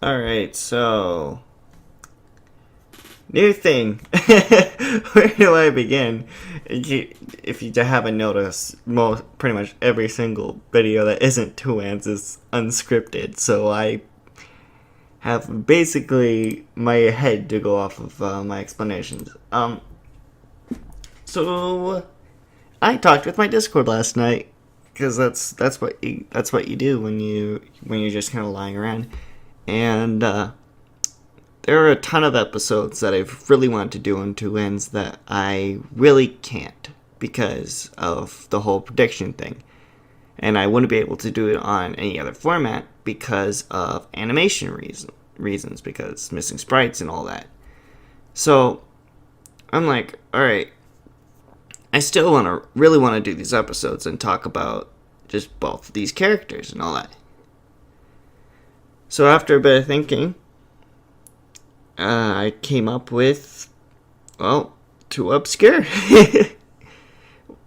Alright, so new thing. Where do I begin? If you haven't noticed, pretty much every single video that isn't 2Ns is unscripted, so I have basically my head to go off of my explanations. So I talked with my Discord last night because that's what you do when you're just kind of lying around, and there are a ton of episodes that I've really wanted to do on 2Ns that I really can't because of the whole prediction thing. And I wouldn't be able to do it on any other format because of animation reasons, because missing sprites and all that. So I'm like, alright, I still really want to do these episodes and talk about just both of these characters and all that. So after a bit of thinking, I came up with, well, 2Obscure.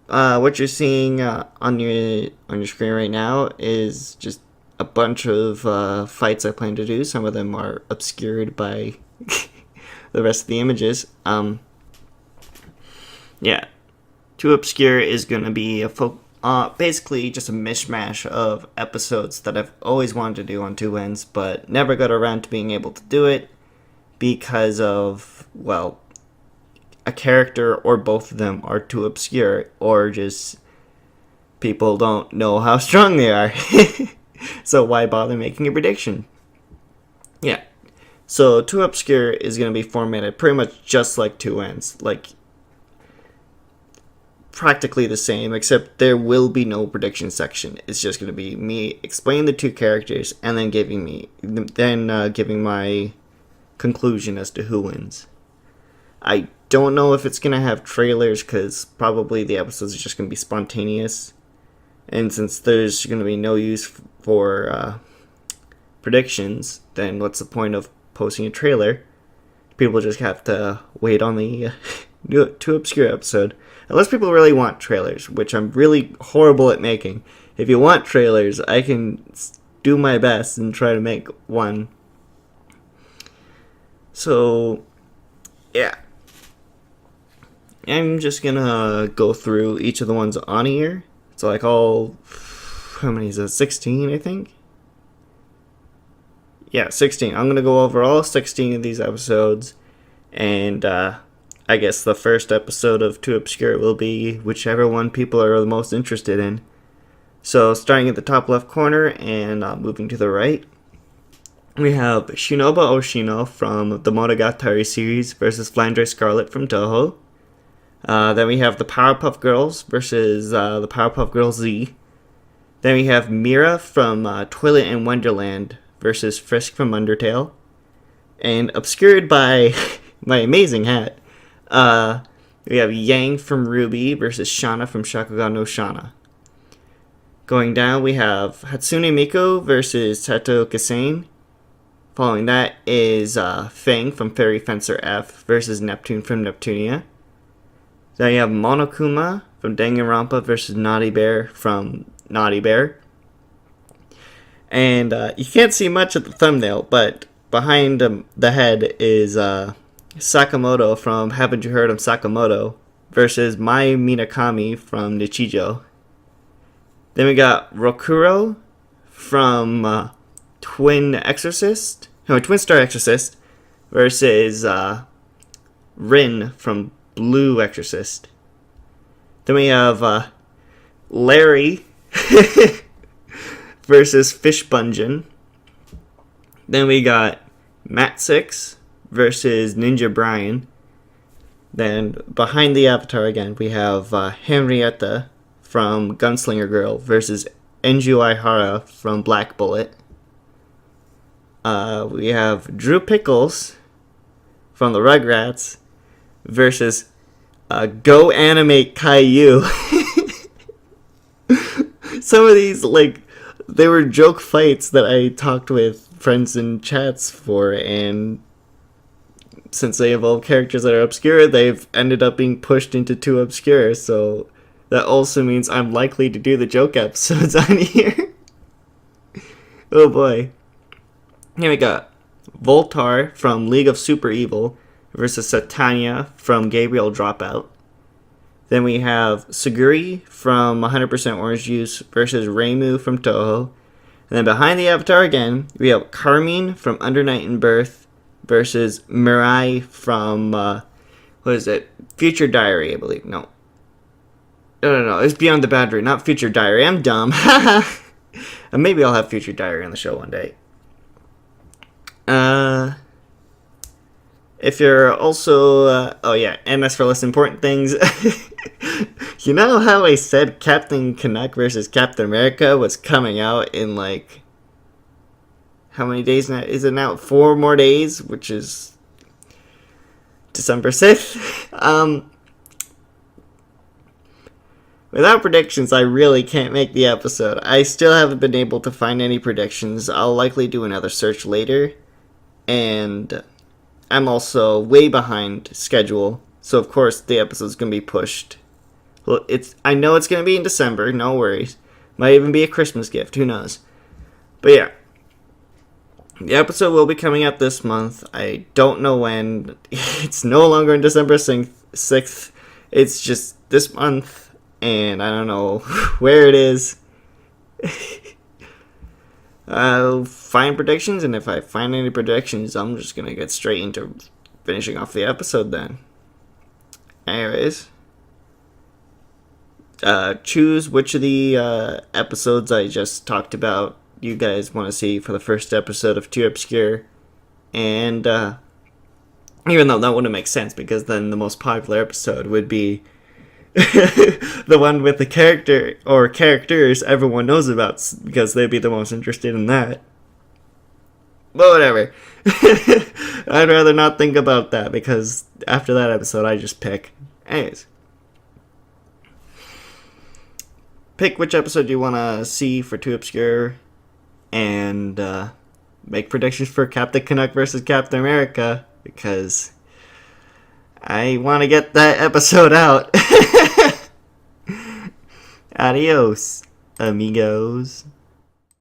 What you're seeing on your screen right now is just a bunch of fights I plan to do. Some of them are obscured by the rest of the images. Yeah, 2Obscure is gonna be basically just a mishmash of episodes that I've always wanted to do on 2Ns, but never got around to being able to do it because of, well, a character or both of them are too obscure, or just people don't know how strong they are. So why bother making a prediction? Yeah. So 2Obscure is going to be formatted pretty much just like 2Ns, like practically the same, except there will be no prediction section. It's just going to be me explaining the two characters and then giving my conclusion as to who wins. I don't know if it's going to have trailers because probably the episodes are just going to be spontaneous. And since there's going to be no use for predictions, then what's the point of posting a trailer? People just have to wait on the 2Obscure episode. Unless people really want trailers, which I'm really horrible at making. If you want trailers, I can do my best and try to make one. So, yeah. I'm just gonna go through each of the ones on here. It's like how many is it? 16, I think? Yeah, 16. I'm gonna go over all 16 of these episodes, and I guess the first episode of 2Obscure will be whichever one people are the most interested in. So, starting at the top left corner and moving to the right, we have Shinobu Oshino from the Monogatari series versus Flandre Scarlet from Touhou. Then we have the Powerpuff Girls versus the Powerpuff Girls Z. Then we have Mira from Twilight and Wonderland versus Frisk from Undertale. And obscured by my amazing hat, we have Yang from RWBY versus Shana from Shakugan no Shana. Going down, we have Hatsune Miku versus Teto Kisane. Following that is Fang from Fairy Fencer F versus Neptune from Neptunia. Then you have Monokuma from Danganronpa versus Naughty Bear from Naughty Bear. And you can't see much of the thumbnail, but behind the head is Sakamoto from Haven't You Heard of Sakamoto versus Mai Minakami from Nichijou. Then we got Rokuro from Twin Star Exorcist versus Rin from Blue Exorcist. Then we have Larry versus Fishbunjin. Then we got Matsix versus Ninja Brian. Then behind the avatar again, we have Henrietta from Gunslinger Girl versus Enju Aihara from Black Bullet. We have Drew Pickles from the Rugrats versus Go Animate Caillou. Some of these, like, they were joke fights that I talked with friends in chats for, and since they involve characters that are obscure, they've ended up being pushed into 2Obscure, so that also means I'm likely to do the joke episodes on here. Oh boy. Here we got Voltar from League of Super Evil versus Satania from Gabriel Dropout. Then we have Suguri from 100% Orange Juice versus Reimu from Touhou. And then behind the avatar again, we have Carmine from Under Night in Birth versus Mirai from, Future Diary, I believe. No. No. It's Beyond the Boundary, not Future Diary. I'm dumb. And maybe I'll have Future Diary on the show one day. If you're also, and as for less important things, you know how I said Captain Canuck versus Captain America was coming out in, like, how many days now? Is it now 4 more days, which is December 6th? Without predictions, I really can't make the episode. I still haven't been able to find any predictions. I'll likely do another search later, and I'm also way behind schedule, so of course the episode's going to be pushed. Well, I know it's going to be in December, no worries. Might even be a Christmas gift, who knows. But yeah, the episode will be coming out this month. I don't know when. It's no longer on December 6th. It's just this month, and I don't know where it is. I'll find predictions, and if I find any predictions, I'm just going to get straight into finishing off the episode then. Anyways, choose which of the episodes I just talked about you guys want to see for the first episode of 2Obscure, and even though that wouldn't make sense, because then the most popular episode would be the one with the character or characters everyone knows about, because they'd be the most interested in that. But whatever. I'd rather not think about that, because after that episode I just pick. Anyways, pick which episode you want to see for 2Obscure, and make predictions for Captain Canuck versus Captain America, because I want to get that episode out. Adios, amigos.